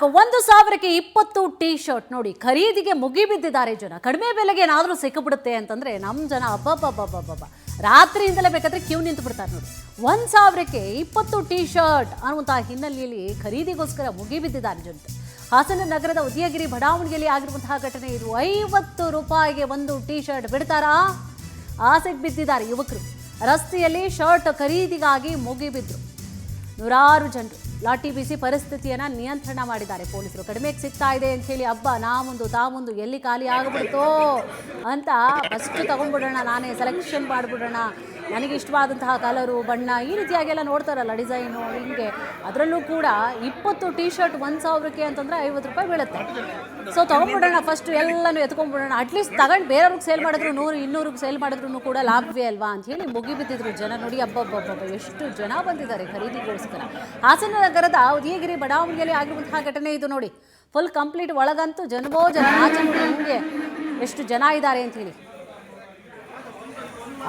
1,000ಕ್ಕೆ 20 T shirt ನೋಡಿ ಖರೀದಿಗೆ ಮುಗಿಬಿದ್ದಿದ್ದಾರೆ ಜನ. ಕಡಿಮೆ ಬೆಲೆಗೆ ಏನಾದರೂ ಸಿಕ್ಕಿಬಿಡುತ್ತೆ ಅಂತಂದ್ರೆ ನಮ್ಮ ಜನ ಅಬ್ಬಬ್ಬಬ್ಬಬ್ಬಬ್ಬ ರಾತ್ರಿಯಿಂದಲೇ ಬೇಕಾದ್ರೆ ಕ್ಯೂ ನಿಂತು ಬಿಡ್ತಾರೆ ನೋಡಿ. 1,000ಕ್ಕೆ 20 ಟಿ ಶರ್ಟ್ ಅನ್ನುವಂತಹ ಹಿನ್ನೆಲೆಯಲ್ಲಿ ಖರೀದಿಗೋಸ್ಕರ ಮುಗಿಬಿದ್ದಿದ್ದಾರೆ ಜನತೆ. ಹಾಸನ ನಗರದ ಉದಯಗಿರಿ ಬಡಾವಣೆಯಲ್ಲಿ ಆಗಿರುವಂತಹ ಘಟನೆ ಇದು. 50 ರೂಪಾಯಿಗೆ ಒಂದು ಟಿ ಶರ್ಟ್ ಬಿಡ್ತಾರಾ? ಆಸೆಗೆ ಬಿದ್ದಿದ್ದಾರೆ ಯುವಕರು. ರಸ್ತೆಯಲ್ಲಿ ಶರ್ಟ್ ಖರೀದಿಗಾಗಿ ಮುಗಿಬಿದ್ರು ನೂರಾರು ಜನರು. ಲಾಠಿ ಬೀಸಿ ಪರಿಸ್ಥಿತಿಯನ್ನು ನಿಯಂತ್ರಣ ಮಾಡಿದ್ದಾರೆ ಪೊಲೀಸರು. ಕಡಿಮೆಗೆ ಸಿಗ್ತಾ ಇದೆ ಅಂತ ಹೇಳಿ ಹಬ್ಬ ನಾ ಮುಂದು ತಾ ಮುಂದು ಎಲ್ಲಿ ಖಾಲಿ ಆಗಿಬಿಡ್ತೋ ಅಂತ ಫಸ್ಟ್ ತಗೊಂಡ್ಬಿಡೋಣ, ನಾನೇ ಸೆಲೆಕ್ಷನ್ ಮಾಡಿಬಿಡೋಣ, ನನಗೆ ಇಷ್ಟವಾದಂತಹ ಕಲರು ಬಣ್ಣ ಈ ರೀತಿಯಾಗೆಲ್ಲ ನೋಡ್ತಾರಲ್ಲ ಡಿಸೈನು ಹಿಂಗೆ. ಅದರಲ್ಲೂ ಕೂಡ 20 ಟಿ ಶರ್ಟ್ 1,000ಕ್ಕೆ ಅಂತಂದರೆ 50 ರೂಪಾಯಿ ಬೀಳುತ್ತೆ. ಸೊ ತೊಗೊಂಡ್ಬಿಡೋಣ, ಫಸ್ಟ್ ಎಲ್ಲನೂ ಎತ್ಕೊಂಡ್ಬಿಡೋಣ, ಅಟ್ಲೀಸ್ಟ್ ತಗೊಂಡು ಬೇರೆಯವ್ರಿಗೆ ಸೇಲ್ ಮಾಡಿದ್ರು 100-200ಕ್ಕೆ ಸೇಲ್ ಮಾಡಿದ್ರು ಕೂಡ ಲಾಭವೇ ಅಲ್ವಾ ಅಂತ ಹೇಳಿ ಮುಗಿಬಿದ್ದಿದ್ರು ಜನ ನೋಡಿ. ಹಬ್ಬಬ್ಬಬ್ಬ ಎಷ್ಟು ಜನ ಬಂದಿದ್ದಾರೆ ಖರೀದಿಗೋಸ್ಕರ. ಹಾಸನ ನಗರದ ಉದಯಗಿರಿ ಬಡಾವಣೆಯಲ್ಲಿ ಆಗಿರುವಂತಹ ಘಟನೆ ಇದು ನೋಡಿ. ಫುಲ್ ಕಂಪ್ಲೀಟ್ ಒಳಗಂತೂ ಜನವೋ ಜನ, ಆಚೆ ಹಿಂಗೆ ಎಷ್ಟು ಜನ ಇದ್ದಾರೆ ಅಂತ ಹೇಳಿ.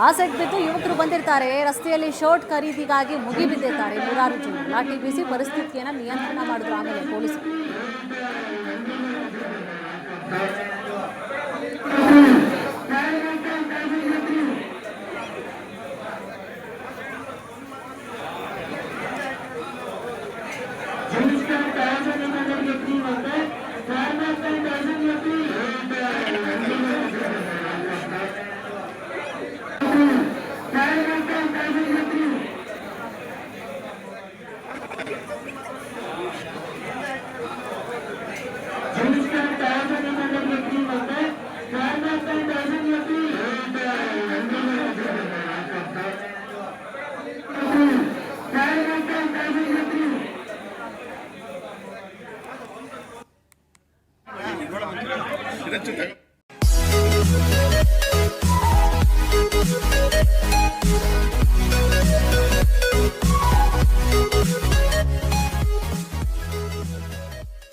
ಆಸೆಗೆ ಬಿದ್ದು ಯುವಕರು ಬಂದಿರ್ತಾರೆ. ರಸ್ತೆಯಲ್ಲಿ ಶರ್ಟ್ ಖರೀದಿಗಾಗಿ ಮುಗಿಬಿದ್ದಿರ್ತಾರೆ ನೂರಾರು ಜನ. ಲಾಠಿ ಬೀಸಿ ಪರಿಸ್ಥಿತಿಯನ್ನು ನಿಯಂತ್ರಣ ಮಾಡಿದ್ರು ಆಮೇಲೆ ಪೊಲೀಸರು. ಇದಕ್ಕೆ